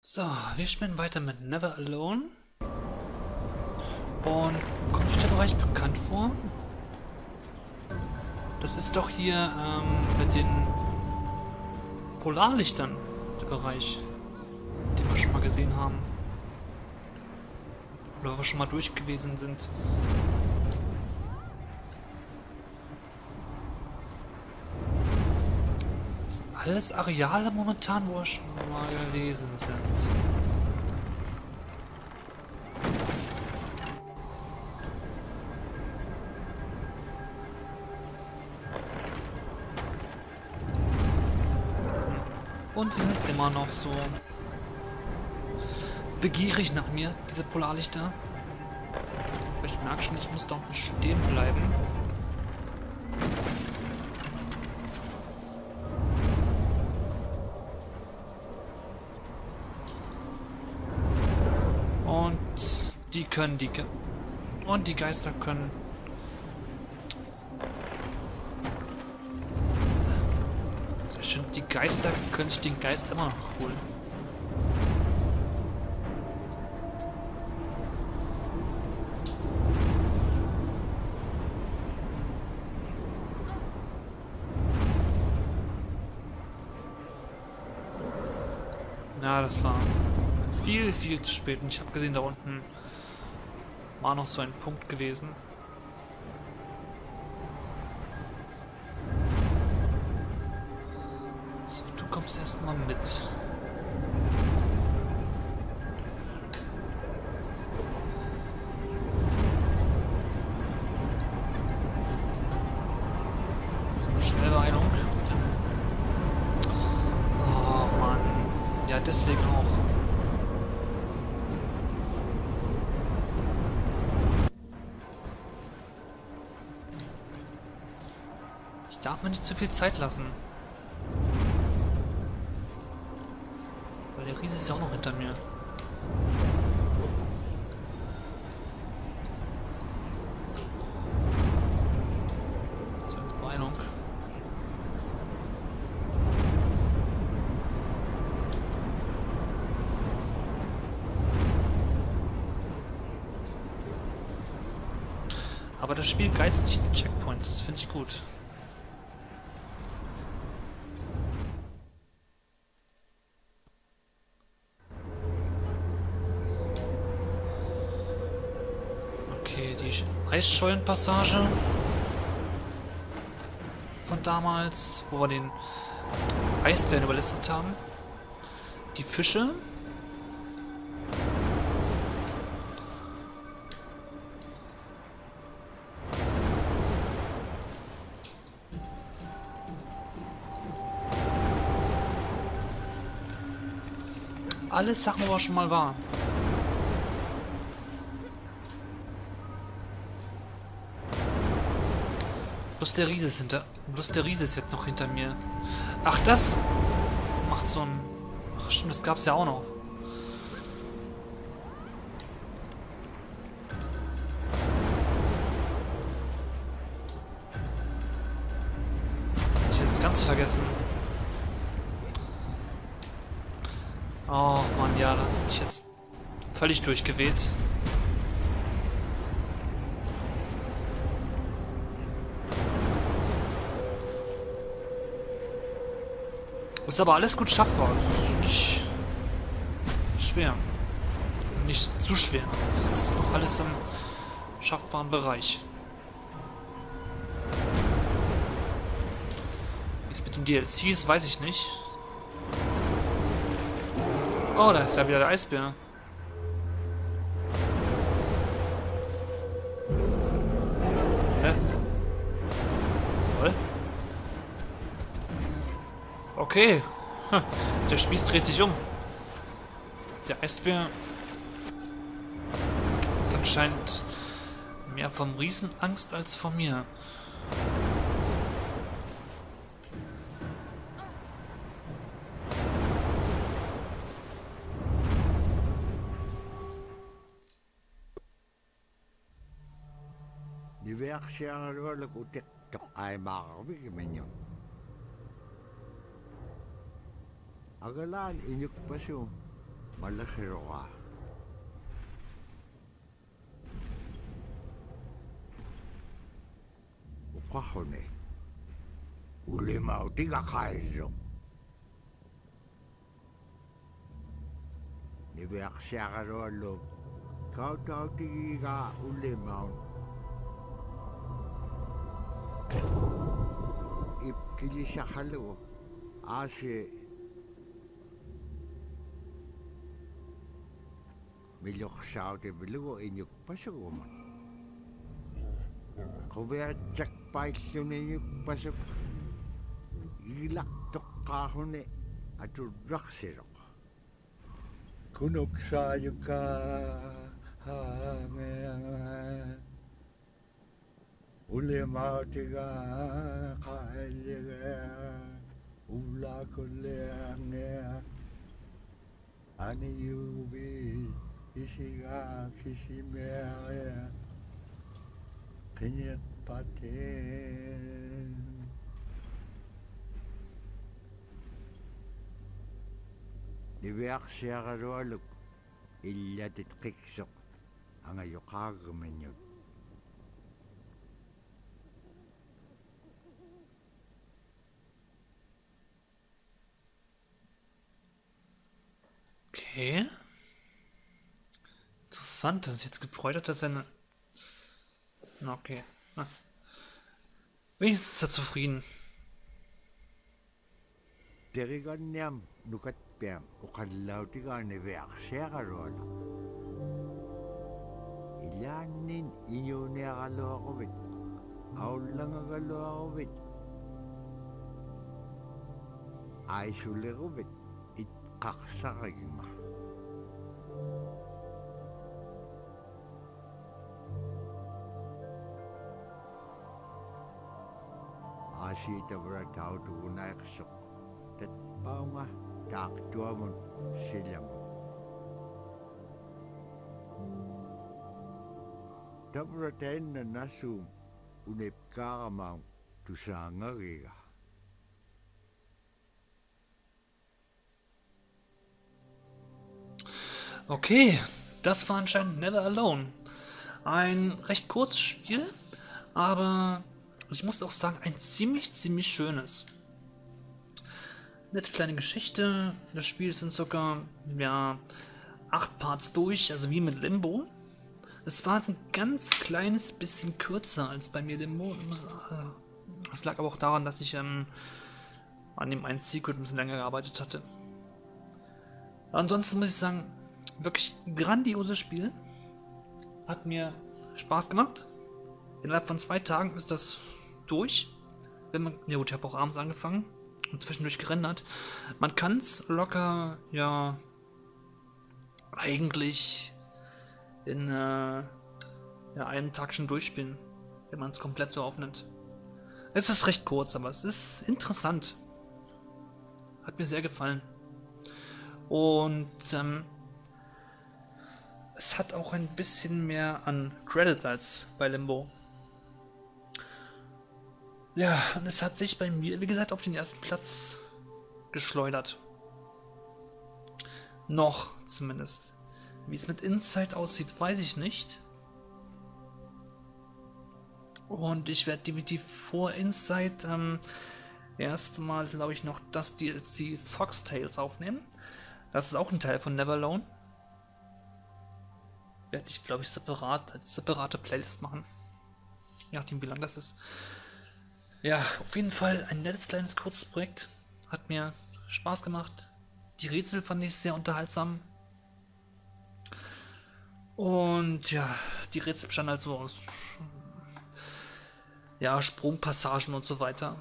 So, wir spielen weiter mit Never Alone. Und kommt euch der Bereich bekannt vor? Das ist doch hier mit den Polarlichtern der Bereich, den wir schon mal gesehen haben. Oder wo wir schon mal durch gewesen sind. Das sind alles Areale momentan, wo wir schon mal gewesen sind. Und die sind immer noch so begierig nach mir, diese Polarlichter. Ich merke schon, ich muss da unten stehen bleiben. Und die können und die Geister können. Sehr schön, die Geister könnte ich den Geist immer noch holen. Ja, das war viel, viel zu spät. Und ich habe gesehen, da unten war noch so ein Punkt gewesen. So, du kommst erstmal mit. So eine Schnellbeeilung. Oh Mann. Ja, deswegen auch. Ich darf mir nicht zu viel Zeit lassen. Weil der Riese ist ja auch noch hinter mir. So, jetzt Beeilung. Aber das Spiel geizt nicht mit Checkpoints, das finde ich gut. Okay, die Eisschollenpassage von damals, wo wir den Eisbären überlistet haben. Die Fische. Alles Sachen, wo wir schon mal waren. Bloß der Riese ist jetzt noch hinter mir. Ach, das macht so ein... Ach stimmt, das gab's ja auch noch. Ich hätte es ganz vergessen. Oh Mann, ja, da hat mich jetzt völlig durchgeweht. Ist aber alles gut schaffbar. Es ist nicht schwer. Nicht zu schwer. Es ist noch alles im schaffbaren Bereich. Wie es mit dem DLC ist, weiß ich nicht. Oh, da ist ja wieder der Eisbär. Hä? Toll. Okay. Der Spieß dreht sich um. Der Eisbär hat anscheinend mehr vom Riesen Angst als von mir. Diversere rörlig och täcka ay marvig menyo. Agalan inyuk pasyo. Malakiroa. Ukahone. Ulimau tiga kairo. Nibiak siya lo. Kau tau tiga ulimau. Ipkili siya halo. Ase. Milok saute bilugo inyuk pasukuman. Kaya cek paisyon inyuk pasuk. Ilak tok kahone atur raksirok. Kunok sayo ka hangin. Uli mautiga kailiga. Ula kuliangya. Ani yubi. Isiga kisimea kenyet paten Dibiak siya karualuk illa titkiksok ang ayokagamenyod. Okay. Interessant, dass sich jetzt gefreut hat, dass er eine... Na, okay. Ah. Wenigstens ist er zufrieden. Teriganiam nukat piam ukadlaw tiga ni biak siya karualuk. Ilanin inyo niya kalo ako bit. Aul lang akalo ako bit. Ay suli ko bit. Itkaksak ma. Asita bra tao tunay kasok. Tat pao nga taktua mo sila mo. Tabra tayo na nasum unip kakamang tusanga riga. Okay, das war anscheinend Never Alone. Ein recht kurzes Spiel, aber ich muss auch sagen, ein ziemlich schönes. Nette kleine Geschichte. Das Spiel sind sogar 8 Parts durch, also wie mit Limbo. Es war ein ganz kleines bisschen kürzer als bei mir Limbo. Das lag aber auch daran, dass ich an dem einen Secret ein bisschen länger gearbeitet hatte. Ansonsten muss ich sagen, wirklich grandioses Spiel. Hat mir Spaß gemacht. Innerhalb von 2 Tagen ist das durch. Wenn man, ja gut, ich habe auch abends angefangen und zwischendurch gerendert. Man kann es locker, ja, eigentlich in einem Tag schon durchspielen, wenn man es komplett so aufnimmt. Es ist recht kurz, aber es ist interessant. Hat mir sehr gefallen. Und es hat auch ein bisschen mehr an Credits als bei Limbo. Ja, und es hat sich bei mir, wie gesagt, auf den ersten Platz geschleudert. Noch zumindest. Wie es mit Inside aussieht, weiß ich nicht. Und ich werde definitiv vor Inside erstmal, glaube ich, noch das DLC Fox Tales aufnehmen. Das ist auch ein Teil von Never Alone. Werde ich, glaube ich, als separate Playlist machen. Je nachdem, wie lang das ist. Ja, auf jeden Fall ein nettes kleines kurzes Projekt. Hat mir Spaß gemacht. Die Rätsel fand ich sehr unterhaltsam. Und ja, die Rätsel bestanden halt so aus Sprungpassagen und so weiter.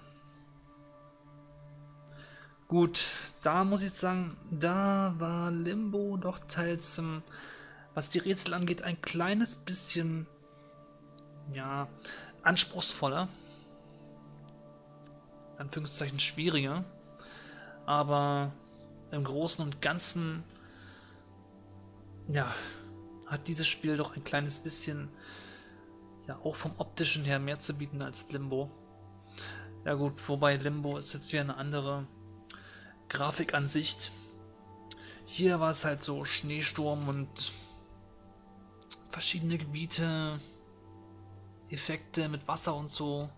Gut, da muss ich sagen, da war Limbo doch teils, was die Rätsel angeht, ein kleines bisschen, anspruchsvoller. In Anführungszeichen schwieriger. Aber im Großen und Ganzen, hat dieses Spiel doch ein kleines bisschen, auch vom optischen her mehr zu bieten als Limbo. Ja gut, wobei Limbo ist jetzt wieder eine andere Grafikansicht. Hier war es halt so Schneesturm und verschiedene Gebiete, Effekte mit Wasser und so.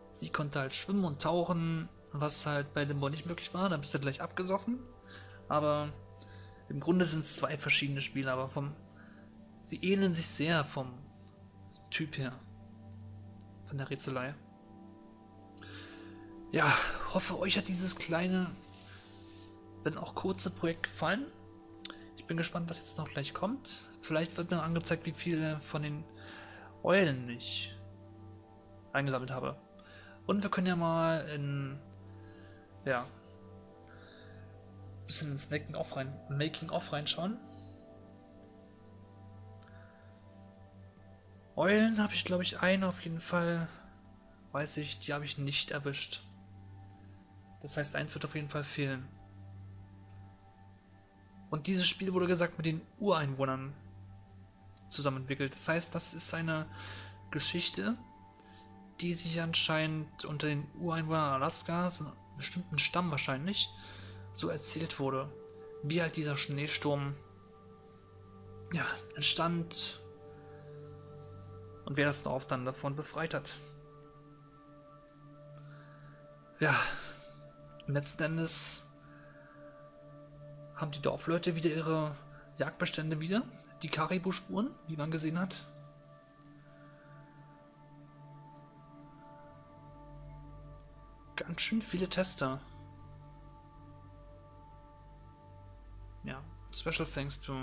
Sie konnte halt schwimmen und tauchen, was halt bei Limbo nicht möglich war. Da bist du gleich abgesoffen. Aber im Grunde sind es zwei verschiedene Spiele, aber sie ähneln sich sehr vom Typ her. Von der Rätselei. Ja, hoffe, euch hat dieses kleine, wenn auch kurze Projekt gefallen. Ich bin gespannt, was jetzt noch gleich kommt. Vielleicht wird mir angezeigt, wie viele von den Eulen ich eingesammelt habe. Und wir können ja mal ein bisschen ins Making-of reinschauen. Eulen habe ich, glaube ich, einen auf jeden Fall. Weiß ich, die habe ich nicht erwischt. Das heißt, eins wird auf jeden Fall fehlen. Und dieses Spiel wurde gesagt mit den Ureinwohnern zusammen entwickelt. Das heißt, das ist eine Geschichte, die sich anscheinend unter den Ureinwohnern Alaskas, einem bestimmten Stamm wahrscheinlich, so erzählt wurde. Wie halt dieser Schneesturm entstand und wer das Dorf dann davon befreit hat. Ja, letzten Endes haben die Dorfleute wieder ihre Jagdbestände wieder, die Karibu-Spuren, wie man gesehen hat. Ganz schön viele Tester. Ja, special thanks to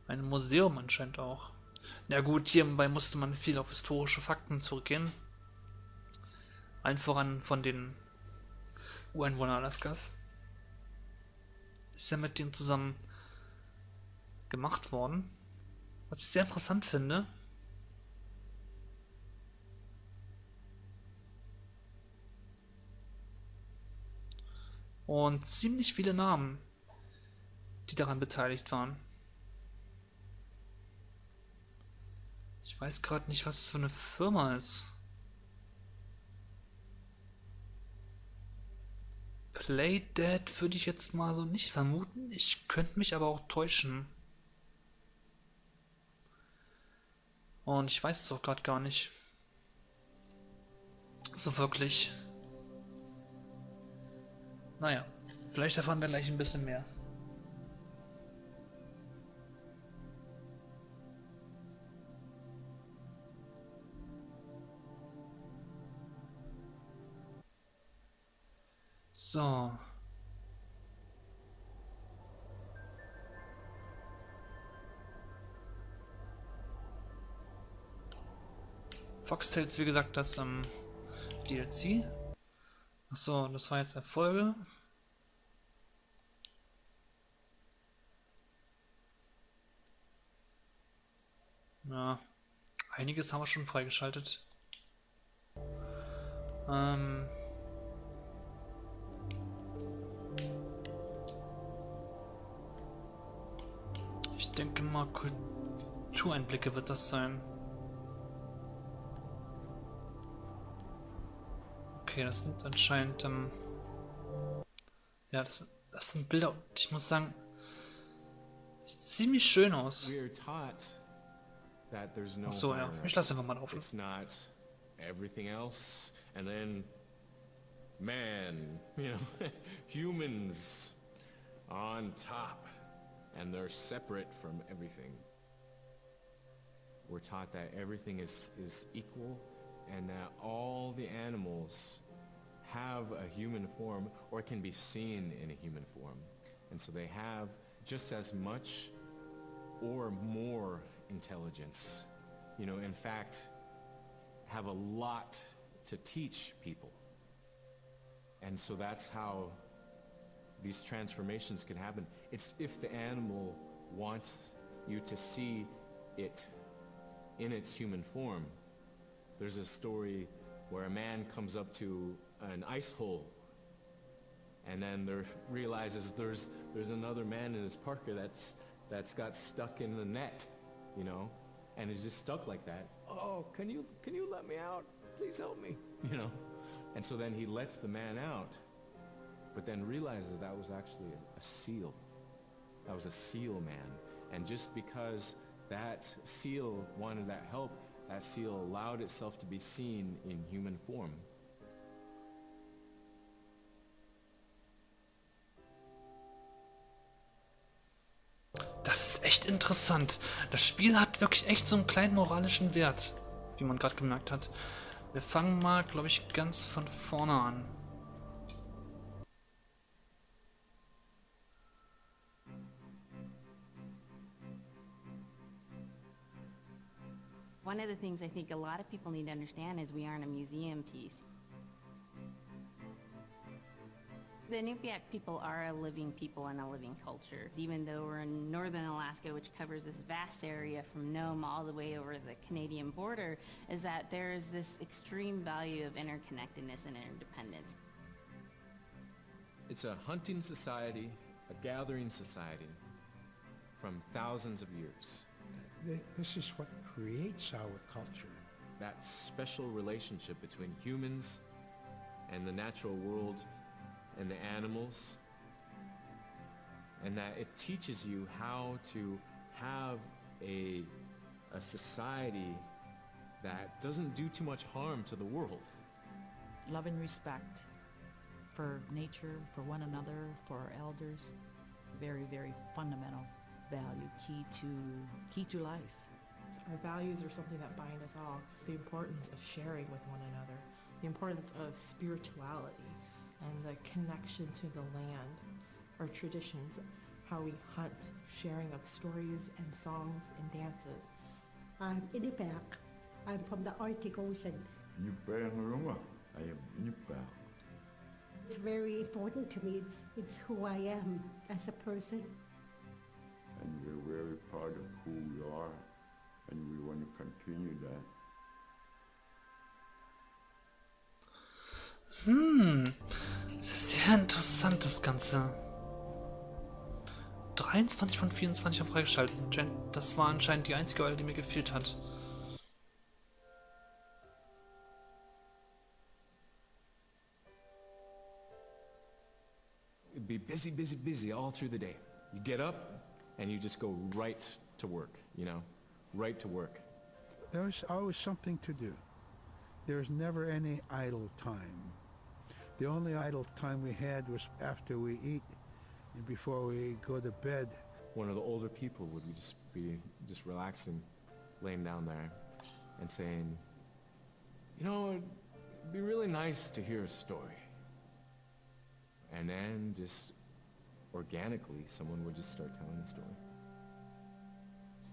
ein Museum anscheinend auch. Na gut, hierbei musste man viel auf historische Fakten zurückgehen. Allen voran von den Ureinwohnern Alaskas. Ist ja mit denen zusammen gemacht worden. Was ich sehr interessant finde. Und ziemlich viele Namen, die daran beteiligt waren. Ich weiß gerade nicht, was es für eine Firma ist. Playdead würde ich jetzt mal so nicht vermuten. Ich könnte mich aber auch täuschen. Und ich weiß es auch gerade gar nicht. So wirklich. Naja, vielleicht erfahren wir gleich ein bisschen mehr. So. Foxtails, wie gesagt, das DLC. Achso, das war jetzt Erfolge. Ja, einiges haben wir schon freigeschaltet. Ich denke mal, Kultureinblicke wird das sein. Okay, das sind anscheinend, ja, das sind Bilder und ich muss sagen, sieht ziemlich schön aus. Achso, ja, ich lasse einfach mal laufen. It's not everything else, and then man, humans on top, and they're separate from everything. We're taught that everything is equal, and that all the animals have a human form or can be seen in a human form. And so they have just as much or more intelligence. In fact, have a lot to teach people. And so that's how these transformations can happen. It's if the animal wants you to see it in its human form. There's a story where a man comes up to an ice hole and then realizes there's another man in his parka that's got stuck in the net, and is just stuck like that. Oh, can you let me out? Please help me, And so then he lets the man out, but then realizes that was actually a seal. That was a seal man. And just because that seal wanted that help, that seal allowed itself to be seen in human form. Das ist echt interessant. Das Spiel hat wirklich echt so einen kleinen moralischen Wert, wie man gerade gemerkt hat. Wir fangen mal, glaube ich, ganz von vorne an. One of the things I think a lot of people need to understand is we aren't a museum piece. The Inupiaq people are a living people and a living culture. Even though we're in northern Alaska, which covers this vast area from Nome all the way over the Canadian border, is that there is this extreme value of interconnectedness and interdependence. It's a hunting society, a gathering society from thousands of years. This is what creates our culture. That special relationship between humans and the natural world and the animals, and that it teaches you how to have a society that doesn't do too much harm to the world. Love and respect for nature, for one another, for our elders. Very, very fundamental value, key to life. Our values are something that bind us all. The importance of sharing with one another, the importance of spirituality, and the connection to the land, our traditions, how we hunt, sharing of stories and songs and dances. I'm Inupiaq. I'm from the Arctic Ocean. It's very important to me. It's who I am as a person. And we're very proud of who we are, and we want to continue that. Das ist sehr interessant, das Ganze. 23 von 24 haben freigeschaltet. Das war anscheinend die einzige Eule, die mir gefehlt hat. It'd be busy, busy, busy all through the day. You get up and you just go right to work, you know, right to work. There was always something to do. There was never any idle time. The only idle time we had was after we eat and before we go to bed. One of the older people would be just relaxing, laying down there and saying, you know, it'd be really nice to hear a story. And then just organically, someone would just start telling a story.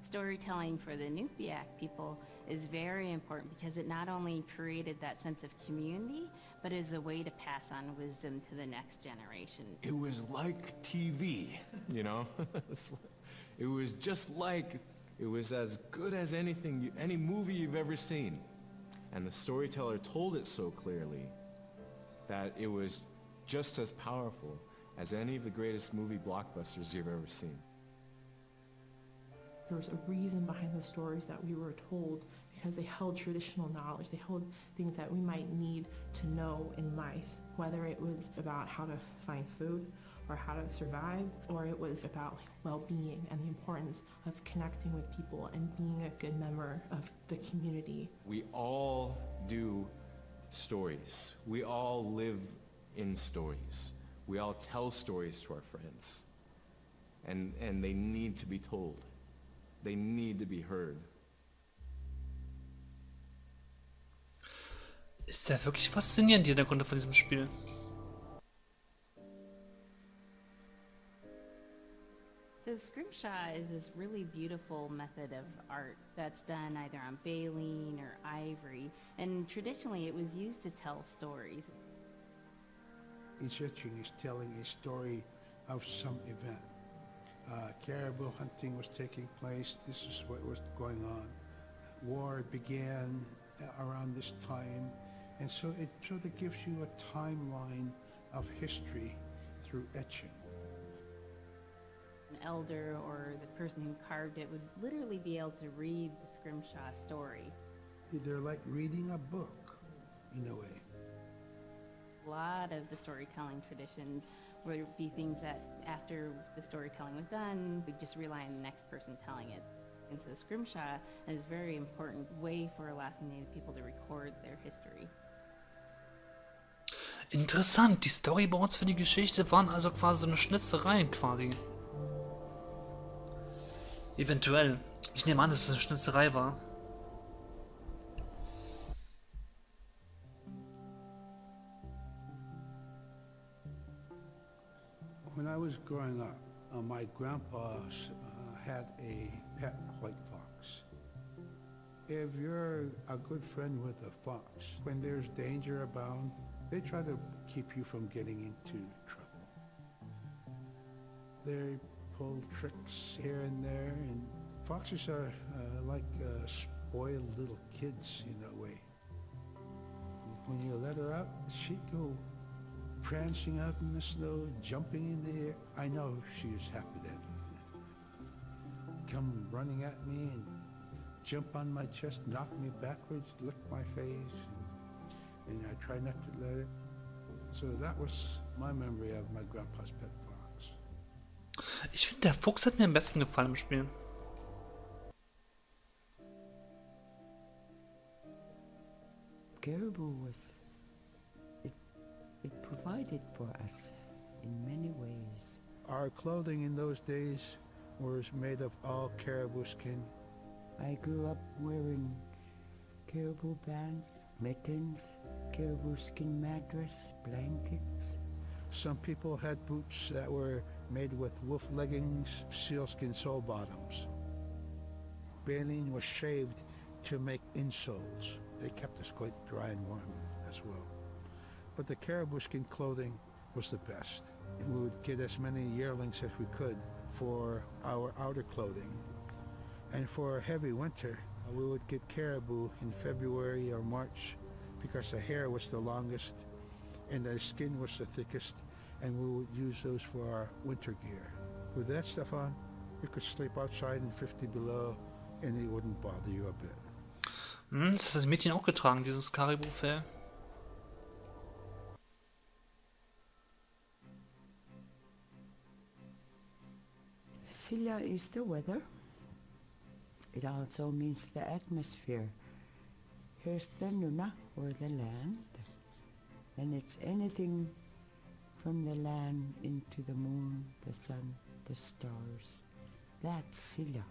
Storytelling for the Inupiaq people is very important because it not only created that sense of community, but is a way to pass on wisdom to the next generation. It was like TV, you know? It was just like, it was as good as anything, any movie you've ever seen. And the storyteller told it so clearly that it was just as powerful as any of the greatest movie blockbusters you've ever seen. There was a reason behind the stories that we were told because they held traditional knowledge. They held things that we might need to know in life, whether it was about how to find food or how to survive, or it was about well-being and the importance of connecting with people and being a good member of the community. We all do stories. We all live in stories. We all tell stories to our friends. And they need to be told. They need to be heard. Ist ja wirklich faszinierend, die Hintergründe von diesem Spiel. So scrimshaw is this really beautiful method of art that's done either on baleen or ivory, and traditionally it was used to tell stories. Each etching is telling a story of some event. Caribou hunting was taking place. This is what was going on. War began around this time, and so it sort of gives you a timeline of history through etching. An elder or the person who carved it would literally be able to read the scrimshaw story. They're like reading a book, in a way. A lot of the storytelling traditions would be things that after the storytelling was done, we just rely on the next person telling it. And so scrimshaw is a very important way for Alaskan Native people to record their history. Interessant, die Storyboards für die Geschichte waren also quasi so eine Schnitzerei quasi. Eventuell. Ich nehme an, dass es eine Schnitzerei war. When I was growing up, my grandpa had a pet white fox. If you're a good friend with a fox, when there's danger abound, they try to keep you from getting into trouble. They pull tricks here and there, and foxes are like spoiled little kids in a way. When you let her out, she'd go prancing out in the snow, jumping in the air. I know she was happy then. Come running at me and jump on my chest, knock me backwards, lick my face, and I try not to let it. So that was my memory of my grandpa's pet fox. Ich finde, der Fuchs hat mir am besten gefallen im Spiel. Caribou it provided for us in many ways. Our clothing in those days was made of all caribou skin. I grew up wearing caribou bands, mittens, caribou skin mattress, blankets. Some people had boots that were made with wolf leggings, sealskin sole bottoms. Baleen was shaved to make insoles. They kept us quite dry and warm as well. But the caribou skin clothing was the best. We would get as many yearlings as we could for our outer clothing. And for a heavy winter, we would get caribou in February or March because the hair was the longest and the skin was the thickest, and we would use those for our winter gear. With that stuff on, you could sleep outside in 50 below and it wouldn't bother you a bit. Das hat das Mädchen auch getragen, dieses Karibu-Fell. Silla is the weather. It also means the atmosphere. Here's the nuna, or the land. And it's anything from the land into the moon, the sun, the stars. That's Silla.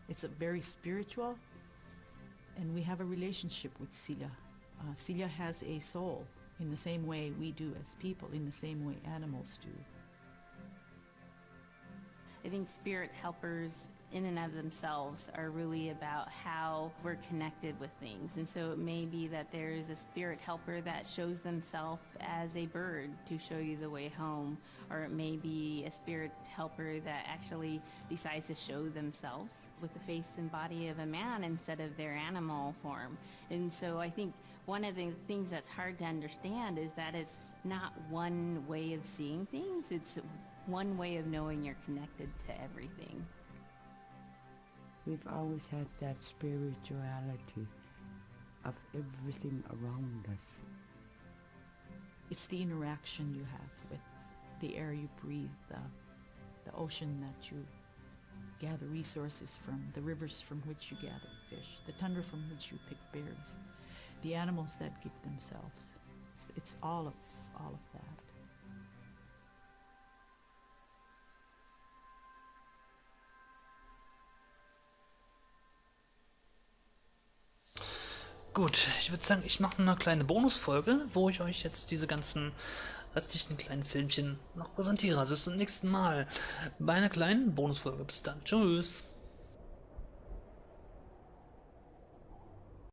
It's a very spiritual, and we have a relationship with Silla. Silla has a soul in the same way we do as people, in the same way animals do. I think spirit helpers in and of themselves are really about how we're connected with things. And so it may be that there is a spirit helper that shows themselves as a bird to show you the way home, or it may be a spirit helper that actually decides to show themselves with the face and body of a man instead of their animal form. And so I think one of the things that's hard to understand is that it's not one way of seeing things, it's one way of knowing you're connected to everything. We've always had that spirituality of everything around us. It's the interaction you have with the air you breathe, the ocean that you gather resources from, the rivers from which you gather fish, the tundra from which you pick berries, the animals that give themselves. It's all of that. Gut, ich würde sagen, ich mache eine kleine Bonusfolge, wo ich euch jetzt diese ganzen restlichen kleinen Filmchen noch präsentiere. Also bis zum nächsten Mal bei einer kleinen Bonusfolge. Bis dann. Tschüss.